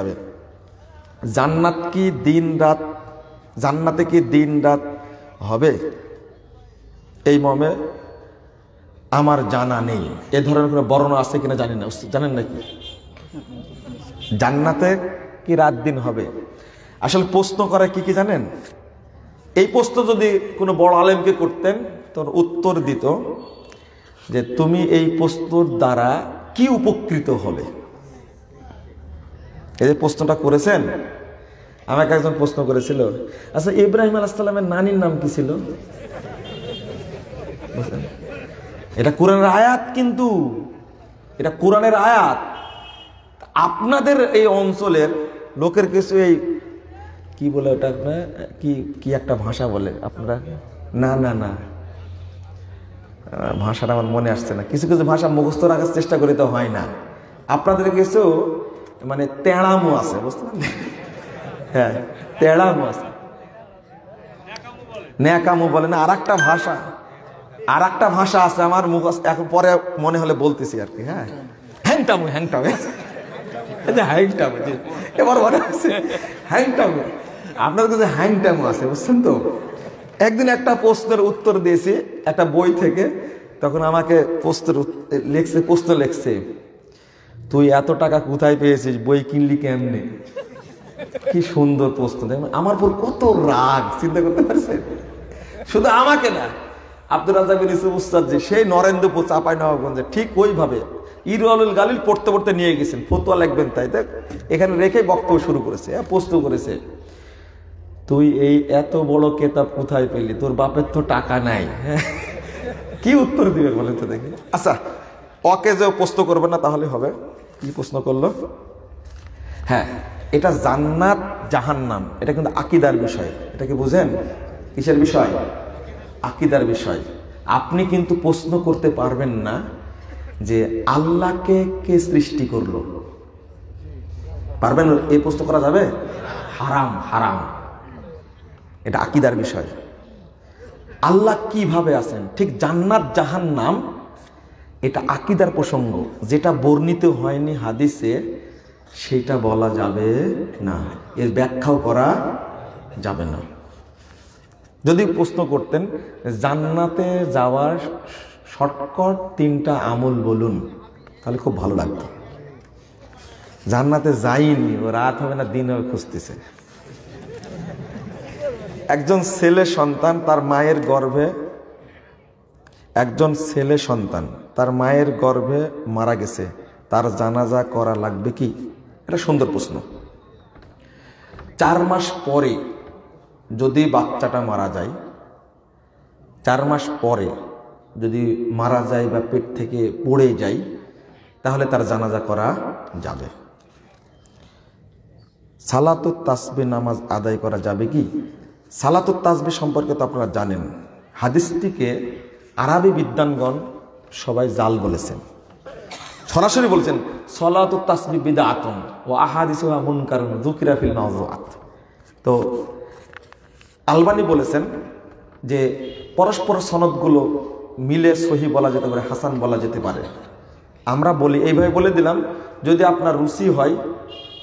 যাবে। জান্নাত কি দিন রাত, জান্নাতে কি দিন রাত হবে? এই মর্মে আমার জানা নেই। এ ধরনের কোনো বর্ণনা আছে কিনা জানি না। জানেন নাকি জান্নাতে কি রাত দিন হবে? আসলে প্রশ্ন করে কি কি জানেন? এই প্রশ্ন যদি কোনো বড় আলেমকে করতেন তোর উত্তর দিত যে তুমি এই প্রশ্নর দ্বারা কি উপকৃত হবে। এই যে প্রশ্নটা করেছেন, আমাকে একজন প্রশ্ন করেছিল, আচ্ছা ইব্রাহিম আলাইহিস সালামের নানির নাম কি ছিল? এটা কোরআনের আয়াত, কিন্তু এটা কোরআনের আয়াত। আপনাদের এই অঞ্চলের লোকের কিছু এই কি বলে ওটা কি কি একটা ভাষা বলে আপনারা, না না না ভাষাটা আমার মনে আসছে না। কিছু কিছু ভাষা মুখস্থ রাখার চেষ্টা করি তো হয় না। আপনাদের কিছু মানে তেড়ামো আছে, বুঝতে পারলেন? হ্যাঁ, তেড়ামো আছে, ন্যাকামো বলে না। আর একটা ভাষা আছে আমার মুখস্থ, এখন পরে মনে হলে বলতেছি আর কি। হ্যাঁ, হ্যাংটামো, হ্যাংটামো, হ্যাংটামো, এবার মনে আছে হ্যাংটামো। আপনার কাছে হ্যাংটামো আছে, বুঝছেন তো? একদিন একটা প্রশ্নের উত্তর দিয়েছি একটা বই থেকে, তখন আমাকে প্রশ্ন লিখছে তুই এত টাকা কোথায় পেয়েছিস, বই কিনলি কেমনে? কি সুন্দর প্রশ্ন। আমার পর কত রাগ, চিন্তা করতে পারছেন? শুধু আমাকে না, আব্দুর রাজ্জাক বিন ইউসুফ উস্তাদ যে সেই নরেন্দ্রপুর চাঁপাইনবাবগঞ্জে ঠিক ওইভাবে ইরওয়ালুল গালিল পড়তে পড়তে নিয়ে গেছেন, ফতোয়া লিখবেন তাই দেখ, এখানে রেখে বক্তব্য শুরু করেছে, প্রশ্ন করেছে তুই এই এত বড় কেতাব কোথায় পেলি, তোর বাপের তো টাকা নাই। কি উত্তর দিবে বলেন তো দেখি? আচ্ছা, ওকে যে প্রশ্ন করবে না তাহলে হবে। কি প্রশ্ন করলো? হ্যাঁ, এটা জান্নাত জাহান্নাম, এটা কিন্তু আকীদার বিষয়। এটা কি বুঝেন? কিসের বিষয়? আকীদার বিষয়। আপনি কিন্তু প্রশ্ন করতে পারবেন না যে আল্লাহকে কে সৃষ্টি করলো, পারবেন? এই প্রশ্ন করা যাবে? হারাম, হারাম। এটা আকীদার বিষয়। আল্লাহ কিভাবে আছেন, ঠিক জান্নাত জাহান্নাম এটা আকীদার প্রসঙ্গ। যেটা বর্ণিত হয়নি হাদিসে সেটা বলা যাবে না, এর ব্যাখ্যাও করা যাবে না। যদি প্রশ্ন করতেন জান্নাতে যাওয়ার শর্টকাট 3টা আমল বলুন, তাহলে খুব ভালো লাগতো। জান্নাতে যাইনি, ও রাত হবে না দিন হবে খুঁজতেছে। একজন ছেলে সন্তান তার মায়ের গর্ভে, একজন ছেলে সন্তান তার মায়ের গর্ভে মারা গেছে, তার জানাজা করা লাগবে কি? এটা সুন্দর প্রশ্ন। 4 মাস পরে যদি বাচ্চাটা মারা যায়, 4 মাস পরে যদি মারা যায় বা পেট থেকে পড়ে যায়, তাহলে তার জানাজা করা যাবে। সালাতুত তাসবিহ নামাজ আদায় করা যাবে কি? সালাতুত তাসবিহ সম্পর্কে তো আপনারা জানেন, হাদিসটিকে আরবি বিদ্বানগণ সবাই জাল বলেছেন, সরাসরি বলেছেন সালাতুত তাসবিহ বিদআতুন ওয়া আহাদিসুহা মুনকারুন যুকিরা ফিল মাওযুআত। তো আলবানী বলেছেন যে পরস্পর সনদগুলো মিলে সহি বলা যেতে পারে, হাসান বলা যেতে পারে। আমরা বলি এইভাবে বলে দিলাম, যদি আপনার রুচি হয়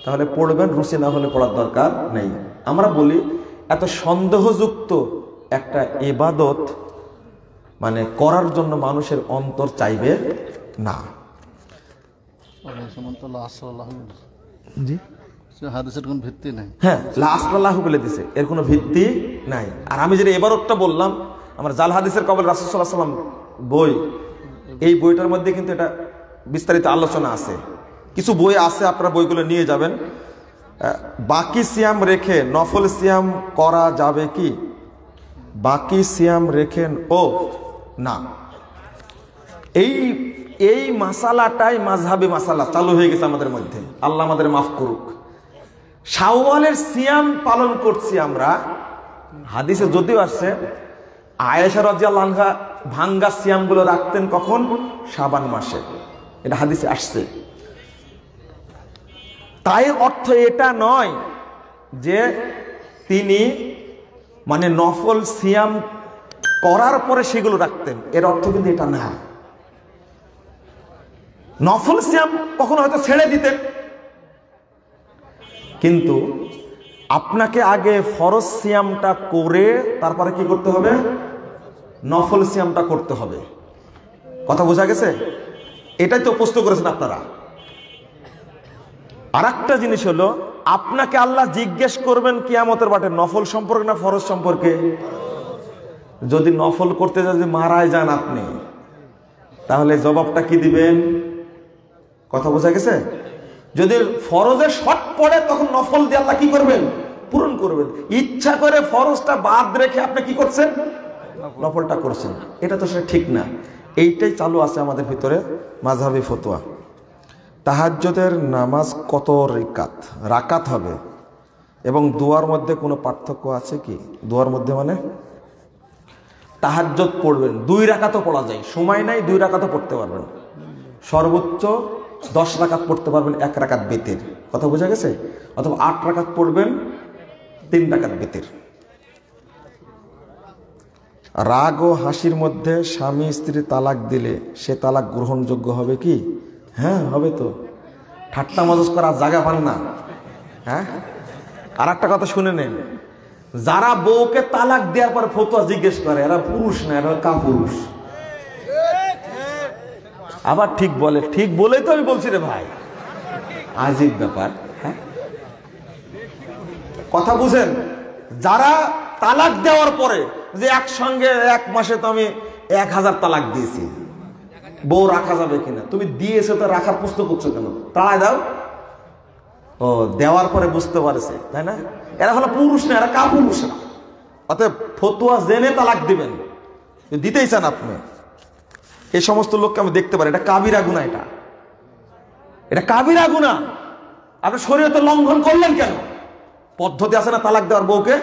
তাহলে পড়বেন, রুচি না হলে পড়ার দরকার নেই। আমরা বলি এত সন্দেহযুক্ত একটা ইবাদত মানে করার জন্য মানুষের অন্তর চাইবে না। জি, হাদিসের কোনো ভিত্তি নাই। হ্যাঁ, লা আসলাল্লাহু বলে দিছে, এর কোনো ভিত্তি নাই। আর আমি যেটা এবারটা বললাম, আমার জাল হাদিসের কবল রাসূল সাল্লাল্লাহু আলাইহি ওয়াসাল্লাম বই, এই বইটার মধ্যে কিন্তু এটা বিস্তারিত আলোচনা আছে। কিছু বই আছে, আপনারা বইগুলো নিয়ে যাবেন। বাকি সিয়াম রেখে নফল সিয়াম করা যাবে কি? বাকি সিয়াম রেখেন ও না, এই মাসালাটাই মাযহাবী মাসালা চালু হয়ে গেছে আমাদের মধ্যে। আল্লাহ আমাদের মাফ করুক। শাওয়ালের সিয়াম পালন করছি আমরা, হাদিসে যদিও আসছে আয়েশা রাদিয়াল্লাহু আনহা ভাঙ্গা সিয়ামগুলো রাখতেন কখন? শাবান মাসে, এটা হাদিসে আসছে। তাই অর্থ এটা নয় যে তিনি মানে নফল সিয়াম করার পরে সেগুলো রাখতেন, এর অর্থ কিন্তু এটা না। নফল সিয়াম কখনো হয়তো ছেড়ে দিতেন, কিন্তু আপনাকে আগে ফরজ সিয়ামটা করে তারপরে কি করতে হবে? নফল সিয়ামটা করতে হবে। কথা বোঝা গেছে? এটাই তো প্রশ্ন করেছেন আপনারা। আর একটা জিনিস হলো, আপনাকে আল্লাহ জিজ্ঞেস করবেন কিয়ামতের মাঠে নফল সম্পর্কে না ফরজ সম্পর্কে? যদি নফল করতে যদি মারাই যান আপনি, তাহলে জবাবটা কি দিবেন? কথা বোঝা গেছে? যদি ফরজের শর্ট পড়ে তখন নফল দিয়ে আল্লাহ কি করবেন? পূরণ করবেন। ইচ্ছা করে ফরজটা বাদ রেখে আপনি কি করছেন? নফলটা করছেন। এটা তো সেটা ঠিক না। এইটাই চালু আছে আমাদের ভিতরে মাযহাবী ফতোয়া। তাহাজ্জুদের নামাজ কত রাকাত হবে এবং দোয়ার মধ্যে কোনো পার্থক্য আছে কি? দোয়ার মধ্যে মানে তাহাজ্জুদ পড়বেন 2 রাকাতও পড়া যায়, সময় নাই 2 রাকাতও পড়তে পারবেন, সর্বোচ্চ 10 রাকাত পড়তে পারবেন 1 রাকাত বিতির। কথা বোঝা গেছে? অথবা 8 রাকাত পড়বেন 3 রাকাত বিতির। রাগ ও হাসির মধ্যে স্বামী স্ত্রী তালাক দিলে সে তালাক গ্রহণযোগ্য হবে কি? হ্যাঁ হবে তো। ঠাট্টা মজাজ করার জায়গা পান না। হ্যাঁ, আর একটা কথা শুনে নেন, যারা বউকে তালাক দেওয়ার পর ফতোয়া জিজ্ঞেস করে এরা পুরুষ না, এরা কাপুরুষ। আবার ঠিক বলে, ঠিক বলেই তো আমি বলছি রে ভাই, আজীব ব্যাপার। হ্যাঁ, কথা বুঝেন? যারা তালাক দেওয়ার পরে যে একসঙ্গে 1 মাসে তো আমি 1000 তালাক দিয়েছি, বউ রাখা যাবে কিনা? তুমি দিয়েছো তো রাখার প্রশ্ন করছো কেন? তাড়ায় দাও। ও দেওয়ার পরে বুঝতে পারছে, তাই না? এরা হলো পুরুষ না, এরা কাপুরুষ না। অতএব ফতোয়া জেনে তালাক দিবেন, দিতেই চান আপনি। এই সমস্ত লোককে আমি দেখতে পারি, এটা কাবিরা গুনাহ। এটা কাবিরা গুনাহ। আপনি শরীয়তে লঙ্ঘন করলেন কেন? পদ্ধতি আছে না তালাক দেওয়ার? বউকে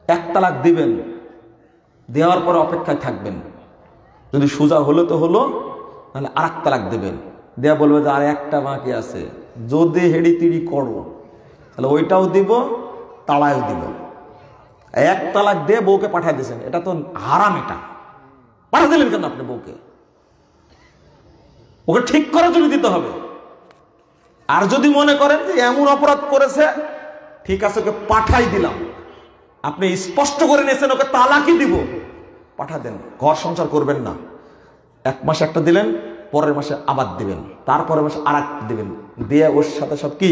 1 তালাক দিবেন, দেওয়ার পরে অপেক্ষায় থাকবেন। যদি সোজা হলো তো হলো, তাহলে আর 1 তালাক দেবেন, দেয়া বলবে যে আর একটা বাকি আছে, যদি হেড়ি তিড়ি করো তাহলে ওইটাও দিব, তালাও দিব। 1 তালাক দিয়ে বউকে পাঠিয়ে দিয়েছেন, এটা তো হারাম। এটা পাঠিয়ে দিলেন কেন আপনি বউকে? ওকে ঠিক করার জন্য দিতে হবে। আর যদি মনে করেন যে এমন অপরাধ করেছে, ঠিক আছে ওকে পাঠাই দিলাম, আপনি স্পষ্ট করে নিয়েছেন ওকে তালাকই দিব, পাঠা দেন। ঘর সংসার করবেন না। 1 মাসে একটা দিলেন, পরের মাসে আবার দিবেন, তারপরের মাসে আর একটা দিবেন, দিয়ে ওর সাথে সব কি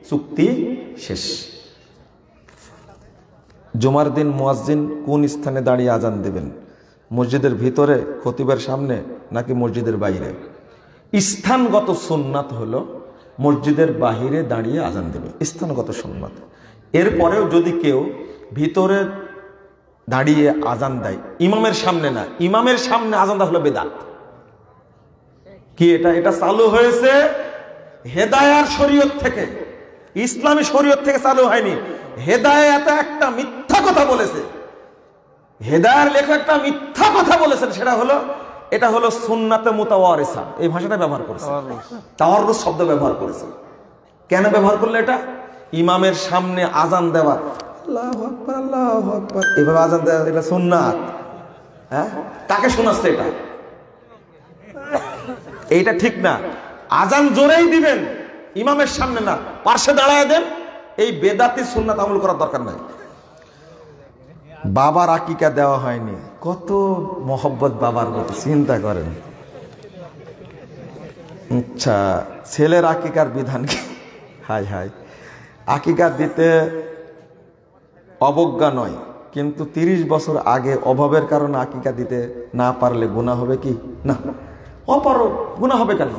চুক্তি শেষ। জুমার দিন মুয়াজ্জিন কোন স্থানে দাঁড়িয়ে আজান দেবেন? মসজিদের ভিতরে খতিবের সামনে নাকি মসজিদের বাইরে? স্থানগত সুন্নাত হলো মসজিদের বাহিরে দাঁড়িয়ে আজান দেবে, স্থানগত সুন্নাত। এরপরেও যদি কেউ ভিতরে দাঁড়িয়ে আজান দেয়, ইমামের সামনে না, ইমামের সামনে আজান দেওয়া হলো বেদাত। কি এটা? এটা চালু হয়েছে হেদায়ার শরীয়ত থেকে, ইসলামী শরীয়ত থেকে চালু হয়নি। হেদায়াতে একটা মিথ্যা কথা বলেছে, হেদায়ার লেখক একটা মিথ্যা কথা বলেছেন, সেটা হলো এটা হলো সুন্নাতে মুতাওয়ারিসা, এই ভাষাটা ব্যবহার করেছে, তাওয়াররুস শব্দ ব্যবহার করেছে। কেন ব্যবহার করলে? এটা ইমামের সামনে আজান দেওয়া, আল্লাহু আকবার আল্লাহু আকবার এভাবে আজান দেওয়া, এটা সুন্নাত। হ্যাঁ, কাকে শোনাচ্ছে এটা? এইটা ঠিক না। আজান জোরেই দিবেন, ইমামের সামনে না, পার্শ্বে দাঁড়ায় দেন। এই বেদাতি সুন্নাত আমল করার দরকার নাই। বাবার আকিকা দেওয়া হয়নি, কত মহব্বত বাবার মতো, চিন্তা করেন। আচ্ছা, ছেলের আকিকার বিধান কি? হাই হাই, আকিকা দিতে অবজ্ঞা নয়, কিন্তু 30 বছর আগে অভাবের কারণে আকিকা দিতে না পারলে গুনাহ হবে কি? না, অপারো গুনাহ হবে কেন?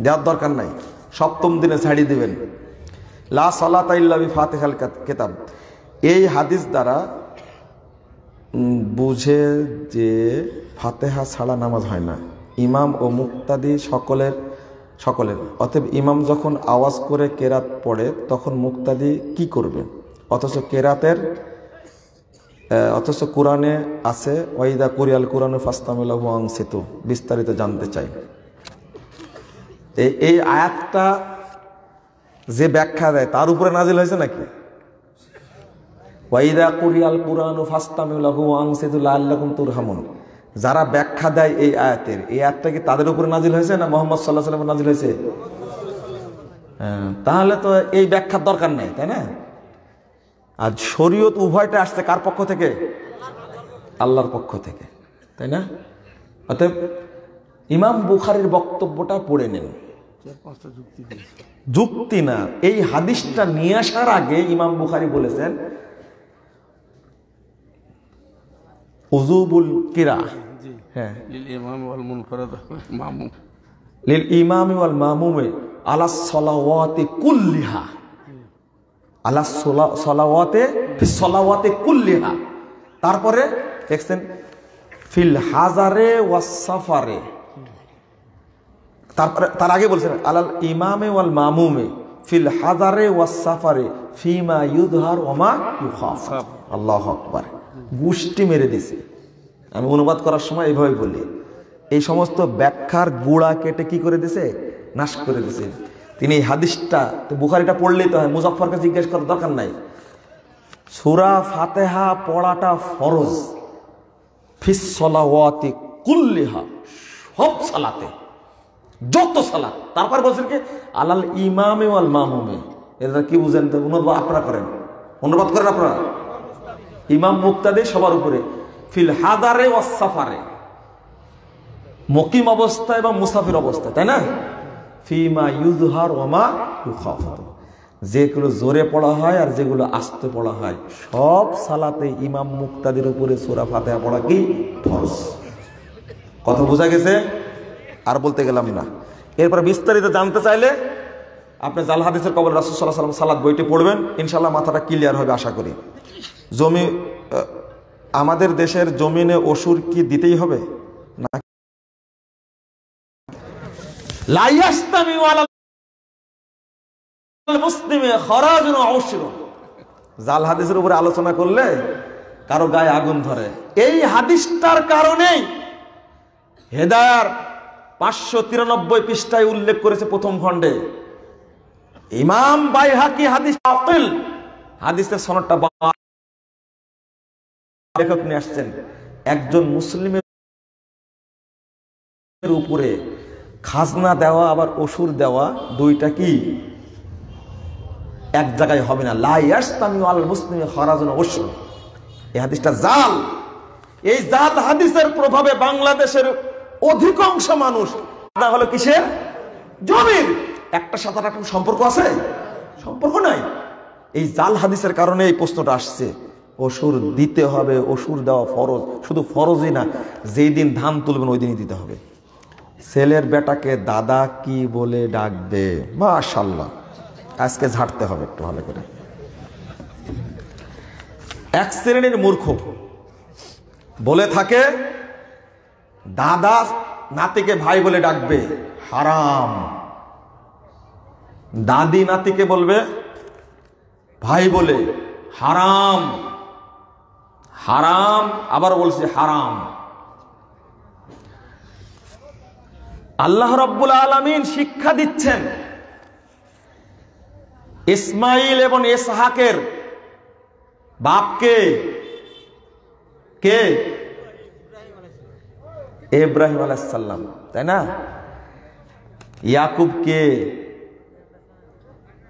দেওয়ার দরকার নাই। 7ম দিনে ছাড়িয়ে দিবেন। লা সালাতা ইল্লা বিফাতিহাল কিতাব, এই হাদিস দ্বারা বুঝে যে ফাতেহা ছাড়া নামাজ হয় না। ইমাম ও মুক্তাদি সকলের। অতএব ইমাম যখন আওয়াজ করে কেরাত পড়ে তখন মুক্তাদি কি করবে? অথচ কোরআনে আছে ওয়াইদা কুরিয়াল কুরআনু ফাস্তামিলাহু আনসিতু, বিস্তারিত জানতে চাই। এই আয়াতটা যে ব্যাখ্যা দেয় তার উপরে নাজিল হয়েছে নাকি? ওয়াইদা কুরিয়াল কুরআনু ফাস্তামিলাহু আনসিতু লাআল্লাকুম তুরহামুন, যারা ব্যাখ্যা দেয় এই আয়াতের, এই আয়াতটা কি তাদের উপরে নাজিল হয়েছে না মুহাম্মদ সাল্লাল্লাহু আলাইহি ওয়াসাল্লাম নাজিল হয়েছে? তাহলে তো এই ব্যাখ্যার দরকার নেই, তাই না? আর শরীয়ত উভয়টা আসছে কার পক্ষ থেকে? আল্লাহর পক্ষ থেকে, তাই না? অতএব ইমাম বুখারীর বক্তব্যটা পড়ে নেন। যুক্তি না, এই হাদিসটা নিয়ে আসার আগে ইমাম বুখারী বলেছেন উযুবুল কিরা, হ্যাঁ, লিল ইমামি ওয়াল মামুমে আলা সলাওয়াতি কুল্লিহা, আলা সলাওয়াতে ফি সলাওয়াতি কুল্লিহা। তারপরে দেখছেন ফিল হাজারে ওয়াস সাফারে, তারপরে তার আগে বলছেন আলাল ইমামে ওয়াল মামুমে ফিল হাজারে ওয়াস সাফারে ফিমা ইউযহার ওয়া মা ইউখাফ। আল্লাহু আকবার, গুষ্টি মেরে দিছে। আমি অনুবাদ করার সময় এইভাবে বলি, এই সমস্ত ব্যাখ্যার গুড়া কেটে কি করে দিছে? নাশ করে দিছে। তিনি এই হাদিসটা, তো বুখারীটা পড়লেই তো হয়, মুজাফফরকে জিজ্ঞেস করার দরকার নাই। সূরা ফাতিহা পড়াটা ফরজ ফিস সলাওয়াতি কুল্লিহা, সব সালাতে, যত সালাত। তারপর বলছেন কি আলাল ইমামে ওয়াল মামুমে। এটা কি বুঝেন? তো অনুবাদ আপনারা করেন, অনুবাদ করেন আপনারা। ইমাম মুক্তাদি সবার উপরে, ফিল হাদারে ওয়াস সাফারে, মুকিম অবস্থা এবং মুসাফির অবস্থা, তাই না? ফিমা ইউযহার ওয়া মা ইউখাফ, যেগুলো জোরে পড়া হয় আর যেগুলো আস্তে পড়া হয়, সব সালাতে ইমাম মুক্তাদির উপরে সূরা ফাতিহা পড়া কি ফরজ। কথা বোঝা গেছে? আর বলতে গেলাম না। এরপর বিস্তারিত জানতে চাইলে আপনি জাল হাদিসের কবর রাসূল সাল্লাল্লাহু আলাইহি ওয়াসাল্লাম সালাত বইটি পড়বেন, ইনশাআল্লাহ মাথাটা ক্লিয়ার হবে আশা করি। আমাদের দেশের জমিনে অসুর কি দিতেই হবে না? লা ইয়াস্তামি ওয়ালাল মুসলিমে খরাজুন ওয়া উশরুন। জাল হাদিসের উপরে আলোচনা করলে কারো গায়ে আগুন ধরে। এই হাদিসটার কারণেই হেদায়ার 593 পৃষ্ঠায় উল্লেখ করেছে প্রথম খণ্ডে ইমাম বাইহাকি হাদিস আকিল, হাদিসের সনদটা লেখক নিয়ে আসছেন, একজন মুসলিমের উপরে খাজনা দেওয়া আবার অসুর দেওয়া দুইটা কি এক জায়গায় হবে না। লা ইয়াস্তামি আল মুসলিমি খরাজুন ওয়া উশরুন, এই হাদিসটা জাল। এই জাল হাদিসের প্রভাবে বাংলাদেশের অধিকাংশ মানুষ না হলো কিসের? জমির। একটা সাথে একটা সম্পর্ক আছে? সম্পর্ক নাই। এই জাল হাদিসের কারণে এই প্রশ্নটা আসছে। অসুর দিতে হবে, অসুর দেওয়া ফরজ। শুধু ফরজই না, যেই দিন ধান তুলবেন ওই দিনই দিতে হবে। ছেলের বেটাকে দাদা কি বলে ডাকবে? মাশাআল্লাহ, আজকে ঝাড়তে হবে একটু ভালো করে। এক শ্রেণীর মূর্খ বলে থাকে দাদা নাতিকে ভাই বলে ডাকবে, হারাম। দাদি নাতিকে বলবে ভাই বলে, হারাম। হারাম, আবার বলছে হারাম। আল্লাহ রাব্বুল আলামিন শিক্ষা দিচ্ছেন ইসমাইল এবং ইসহাকের বাপকে কে? ইব্রাহিম আলাইহিস সালাম, তাই না? ইয়াকুব কে?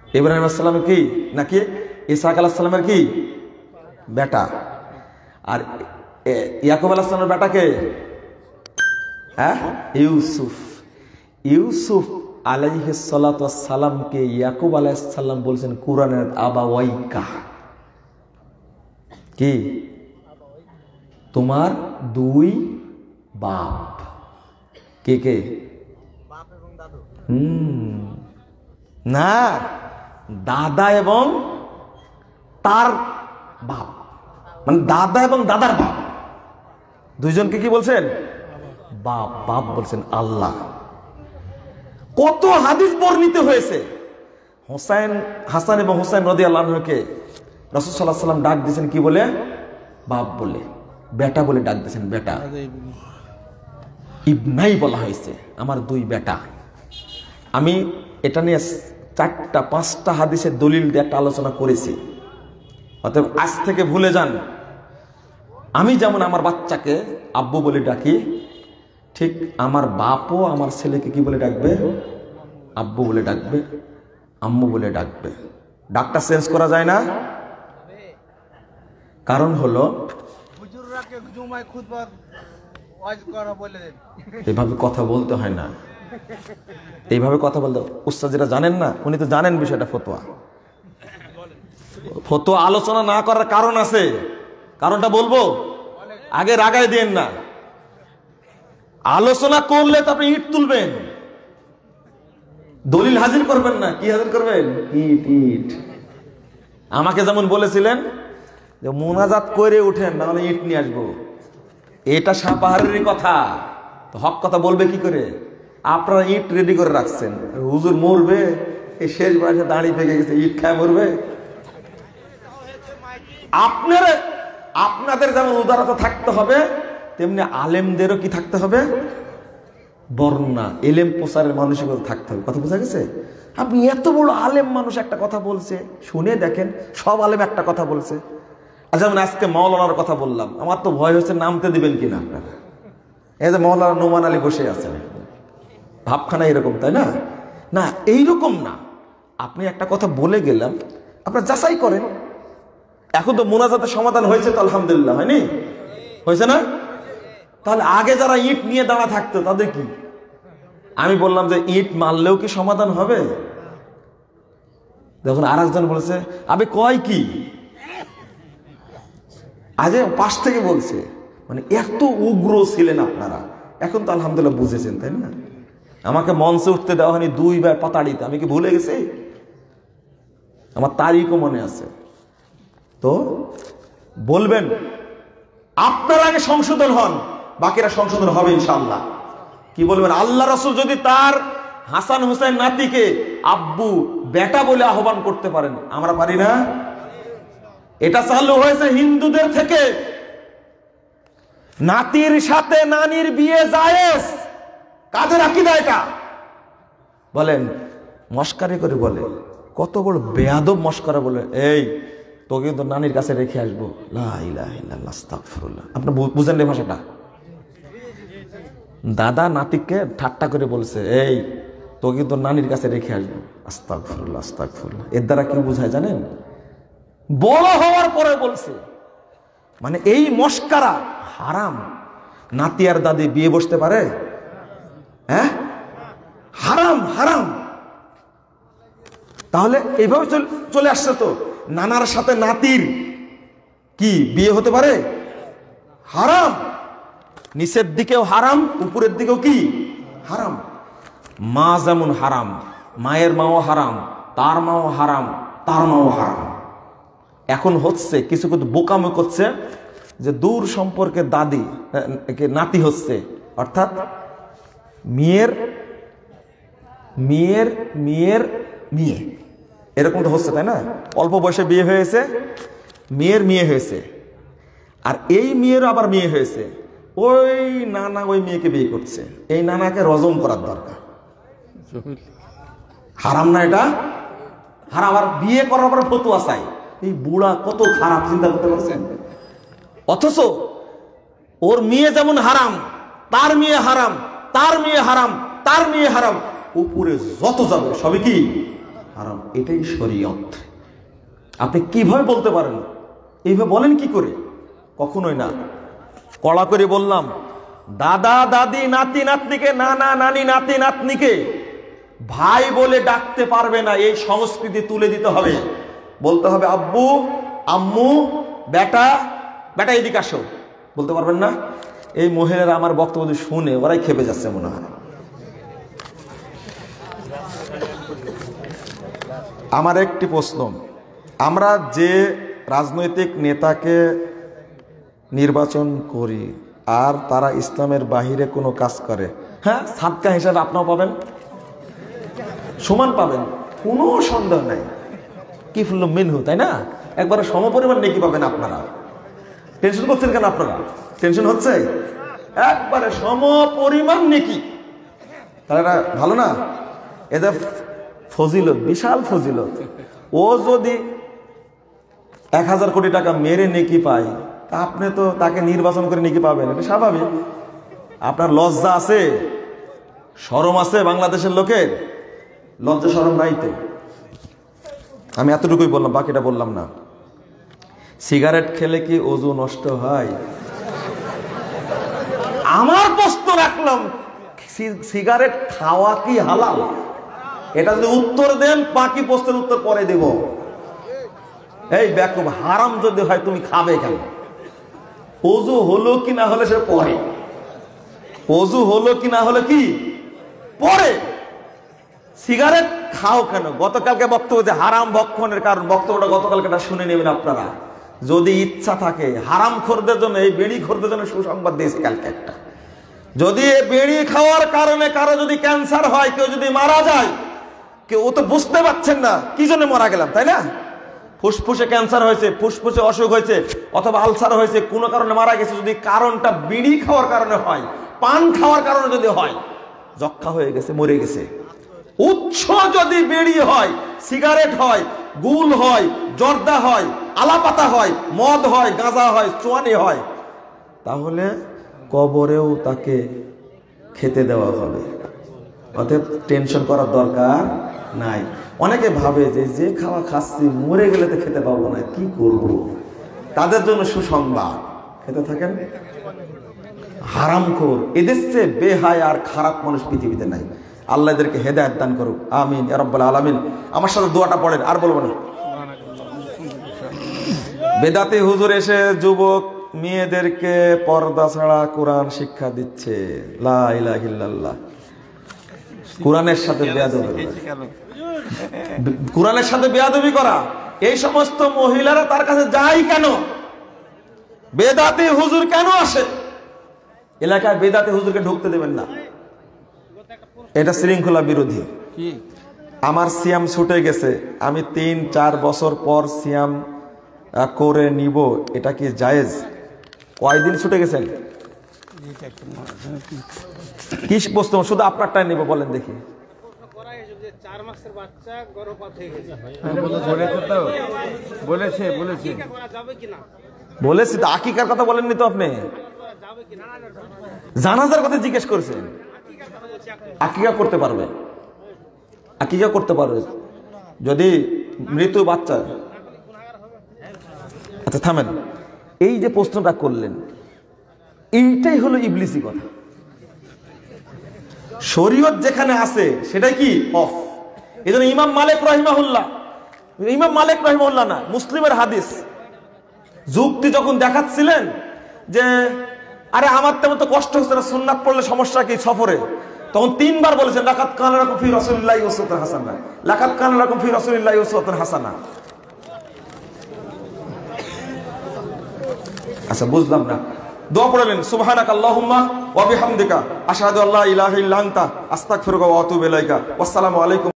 ইব্রাহিম আলাইহিস সালামের কি নাকি ইসহাক আলাইহিস সালামের কি বেটা? আর ইয়াকুব আলাইহিস সালামের বেটা কে? হ্যাঁ, ইউসুফ। ইউসুফ আলাইহিস সালাতু ওয়াস সালামকে ইয়াকুব আলাইহিস সালাম বলছেন কুরআনের আবাওয়াইকা, কি? তোমার দুই বাপ। কে কে? বাপ এবং দাদু। না, দাদা এবং তার বাপ, মানে দাদা এবং দাদার বাপ, দুইজনকে কি বলছেন? বাপ। বাপ বলছেন আল্লাহ। কত হাদিস বর্ণিত হয়েছে। হাসান এবং হুসাইন রাদিয়াল্লাহু আনহুকে রাসূল সাল্লাল্লাহু আলাইহি ওয়াসাল্লাম ডাক দিয়েছেন কি বলে? বাপ বলে, বেটা বলে ডাক দিয়েছেন। বেটা ইবনাই বলা হয়েছে, আমার দুই বেটা। আমি এটা নিয়ে 4-5টা হাদিসের দলিল দিয়ে একটা আলোচনা করেছি। অতএব আজ থেকে ভুলে যান। আমি যেমন আমার বাচ্চাকে আব্বু বলে ডাকি, ঠিক আমার বাপও আমার ছেলেকে কি বলে ডাকবে? আব্বু বলে ডাকবে। আম্মু বলে ডাকবে। ডাকটা চেঞ্জ করা যায় না? কারণ হলো এইভাবে কথা বলতে হয় না, এইভাবে কথা বলতে। উস্তাদ যেটা জানেন না, উনি তো জানেন বিষয়টা। ফতোয়া আলোচনা না করার কারণ আছে, কারণটা বলবো, আগে রাগায় দিয়েন না। আলোচনা করলে তো আপনি ইট তুলবেন, দলিল হাজির করবেন না। কি হাজির করবেন? ইট ইট। আমাকে যেমন বলেছিলেন যে মোনাজাত করে উঠেন, নাহলে ইট নিয়ে আসবো। এটা সাপাহারেরই কথা, তো হক কথা বলবে কি করে? আপনারা ইট রেডি করে রাখছেন, হুজুর মরবে, এই শেষ বয়সে দাঁড়িয়ে পেকে গেছে, ইট খায় মরবে। আপনাদের যেমন উদারতা থাকতে হবে, তেমনি আলেমদেরও কি থাকতে হবে? বর্ণনা, এলেম প্রচারের মানসিকতা থাকতে হবে। কথা বোঝা গেছে? আপনি এত বড় আলেম মানুষ একটা কথা বলছে, শুনে দেখেন সব আলেম একটা কথা বলছে। আর যেমন আজকে মাওলানার কথা বললাম, আমার তো ভয় হচ্ছে নামতে দিবেন কিনা আপনারা। এই যে মাওলানা নোমান আলী বসে আছেন, ভাবখানা এরকম, তাই না? না, এইরকম না। আপনি একটা কথা বলে গেলাম, আপনারা যাচাই করেন। এখন তো মোনাজাতের সমাধান হয়েছে তো, আলহামদুলিল্লাহ, হয়নি? হয়েছে না? তাহলে আগে যারা ইট নিয়ে দাঁড়া থাকতো তাদের কি? আমি বললাম যে ইট মারলেও কি সমাধান হবে? যখন আর একজন বলেছে আবে কয় কি, আজ পাশ থেকে বলছে, মানে এত উগ্র ছিলেন আপনারা। এখন তো আলহামদুলিল্লাহ বুঝেছেন, তাই না? আমাকে মঞ্চে উঠতে দেওয়া হয়নি 2 বার পাতাড়িতে, আমি কি ভুলে গেছি? আমার তারিখও মনে আছে। তো বলবেন আপনারা আগে সংশোধন হন, বাকিরা সংশোধন হবে ইনশাআল্লাহ। কি বলবেন? আল্লাহ রাসূল যদি তার হাসান হুসাইন নাতিকে আব্বু বেটা বলে আহ্বান করতে পারেন, আমরা পারি না? এটা চালু হয়েছে হিন্দুদের থেকে। নাতির সাথে নানির বিয়ে জায়েজ। কাদের আকীদা এটা? বলেন। মস্কারি করে বলে, কত বড় বেয়াদব মস্করা বলে, এই তোকে তো নানির কাছে রেখে আসবো। লা ইলাহা ইল্লাল্লাহ, আস্তাগফিরুল্লাহ। আপনি বুঝেন না ভাষাটা? দাদা নাতিকে ঠাট্টা করে বলছে, এই তোকে তো নানির কাছে রেখে আসবো। আস্তাগফিরুল্লাহ, আস্তাগফিরুল্লাহ। এর দ্বারা কি বোঝায় জানেন? বড় হওয়ার পরে বলছে, মানে এই মস্কারা হারাম। নাতি আর দাদি বিয়ে বসতে পারে? হ্যাঁ, হারাম, হারাম। তাহলে এইভাবে চলে আসছে তো, নানার সাথে নাতির কি বিয়ে হতে পারে? হারাম। নিচের দিকেও হারাম, উপরের দিকেও কি হারাম। মা যেমন হারাম, মায়ের মাও হারাম, তার মাও হারাম, তার মাও হারাম। এখন হচ্ছে কিছু কিছু বোকামো করছে যে দূর সম্পর্কে দাদি নাতি হচ্ছে, অর্থাৎ মেয়ের মেয়ের মেয়ের মেয়ে, এরকম তো হচ্ছে, তাই না? অল্প বয়সে বিয়ে হয়েছে, মেয়ের মেয়ে হয়েছে, আর এই মেয়েরও আবার মেয়ে হয়েছে। ওই নানা ওই মেয়েকে বিয়ে করছে, এই নানাকে রজম করার দরকার। হারাম না এটা? হারাম। আর বিয়ে করার পরে ফতোয়া চাই। এই বুড়া কত খারাপ, চিন্তা করতে পারছেন? অথচ ওর মেয়ে যেমন হারাম, তার মেয়ে হারাম, তার মেয়ে হারাম, তার মেয়ে হারাম, উপরে যত যাবে সবই কি হারাম। এটাই শরীয়ত। আপনি কিভাবে বলতে পারেন? এইভাবে বলেন কি করে? কখনোই না। কড়া করে বললাম, দাদা দাদি নাতি নাতনিকে, নানা নানি নাতি নাতনিকে ভাই বলে ডাকতে পারবে না। এই সংস্কৃতি তুলে দিতে হবে। বলতে হবে আব্বু, আম্মু, বেটা, বেটা এদিকে আসো। বলতে পারবেন না? এই মহিলারা আমার বক্তব্য শুনে ওরাই খেপে যাচ্ছে মনে হয়। আমার একটি প্রশ্ন, আমরা যে রাজনৈতিক নেতাকে নির্বাচন করি আর তারা ইসলামের বাহিরে কোনো কাজ করে, হ্যাঁ, সাদকা হিসাবে আপনাও পাবেন, সমান পাবেন, কোনো সন্দেহ নাই। কি ফুল্ল মিনহু, তাই না? একবারে সমপরিমাণ নেকি পাবেন আপনারা। টেনশন করছেন কেন? আপনারা টেনশন হচ্ছে? একবারে সমপরিমাণ নেকি। তাহলে এটা ভালো না? এদের ফজিলত, বিশাল ফজিলত। ও যদি 1000 কোটি টাকা মেরে নেকি পায়, তা আপনি তো তাকে নির্বাচন করে নেকি পাবেন, এটা স্বাভাবিক। আপনার লজ্জা আছে, শরম আছে? বাংলাদেশের লোকের লজ্জা শরম নাই তো। আমি এতটুকুই বললাম, বাকিটা বললাম না। সিগারেট খেলে কি ওযু নষ্ট হয়? আমার প্রশ্ন রাখলাম, সিগারেট খাওয়া কি হালাল? এটা যদি উত্তর দেন, বাকি প্রশ্নের উত্তর পরে দেব। এই বেকুব, হারাম যদি হয় তুমি খাবে কেন? ওযু হলো কি না হলে সে পরে, ওযু হলো কি না হলে কি পরে। সিগারেট খাও কেন? গতকালকে বক্তব্য যে হারাম ভক্ষণের কারণ, বক্তব্যটা গতকালকে শুনে নেবেন আপনারা। যদি ইচ্ছা থাকে, হারাম খোরদের জন্য, এই বিড়ি খোরদের জন্য সুসংবাদ দিয়েছি কালকে একটা। যদি এই বিড়ি খাওয়ার কারণে কারো যদি ক্যান্সার হয়, কেউ যদি মারা যায়, কেউ ও তো বুঝতে পারছেন না কি জন্য মারা গেলাম, তাই না? ফুসফুসে ক্যান্সার হয়েছে, ফুসফুসে অসুখ হয়েছে, অথবা আলসার হয়েছে, কোনো কারণে মারা গেছে। যদি কারণটা বিড়ি খাওয়ার কারণে হয়, পান খাওয়ার কারণে যদি হয়, যক্ষা হয়ে গেছে, মরে গেছে। উৎস যদি বিড়ি হয়, সিগারেট হয়, গুল হয়, জর্দা হয়, আলাপাতা হয়, মদ হয়, গাঁজা হয়, চুয়ানি হয়, তাহলে কবরেও তাকে খেতে দেওয়া হবে। অতএব টেনশন করার দরকার নাই। অনেকে ভাবে যে যে খাওয়া খাচ্ছি, মরে গেলে তো খেতে পাবো না, কি করব? তাদের জন্য সুসংবাদ, খেতে থাকেন। হারামখোর, এদের চেয়ে বেহায়া আর খারাপ মানুষ পৃথিবীতে নাই। আল্লাহ এদেরকে হেদায়েত দান করুক, আমিন ইয়া রাব্বাল আলামিন। আমার সাথে দোয়াটা পড়েন, আর বলবো না। বেদাতি হুজুর এসে যুবক মেয়েদেরকে পর্দা ছাড়া কোরআন শিক্ষা দিচ্ছে। লা ইলাহা ইল্লাল্লাহ। কোরআনের সাথে বেয়াদবি, কোরআনের সাথে বেয়াদবি করা। এই সমস্ত মহিলারা তার কাছে যায় কেন? বেদাতি হুজুর কেন আসে? এলাকায় বেদাতি হুজুরকে ঢুকতে দেবেন না, এটা শৃঙ্খলা বিরোধী। আমার সিয়াম ছুটে গেছে, আমি 3-4 বছর পর সিয়াম করে নিব, এটা কি জায়েজ? কয়দিন ছুটে গেছেন? কি প্রশ্ন? শুধু আপনারটাই নিব, বলেন দেখি। বলেছি তো, আকিকার কথা বলেননি তো আপনি? জানাজার কথা জিজ্ঞেস করেছেন। আকিকা করতে পারবে, আকিকা করতে পারবে যদি মৃত বাচ্চা। আচ্ছা থামেন, এই যে প্রশ্নটা করলেন, এইটাই হলো ইবলিসি কথা। শরীয়ত যেখানে আছে সেটাই কি অফ। এই জন্য ইমাম মালিক রাহিমাহুল্লাহ, ইমাম মালিক রাহিমাহুল্লাহ না, মুসলিমের হাদিস, যুক্তি যখন দেখাচ্ছিলেন যে আরে আমার তেমন তো কষ্ট হচ্ছে না, সুন্নাত পড়লে সমস্যা কি সফরে, তখন 3 বার বলেছেন লাকাত কানা লাকুম ফি রাসূলিল্লাহি উসওয়াতুন হাসানা, লাকাত কানা লাকুম ফি রাসূলিল্লাহি উসওয়াতুন হাসানা। আচ্ছা বুঝলাম না, দোয়া পড়লেন সুবহানাকা আল্লাহুম্মা ওয়া বিহামদিকা আশহাদু আল্লা ইলাহা ইল্লা আনতা আস্তাগফিরুকা ওয়া আতুবু ইলাইকা। আসসালামু আলাইকুম।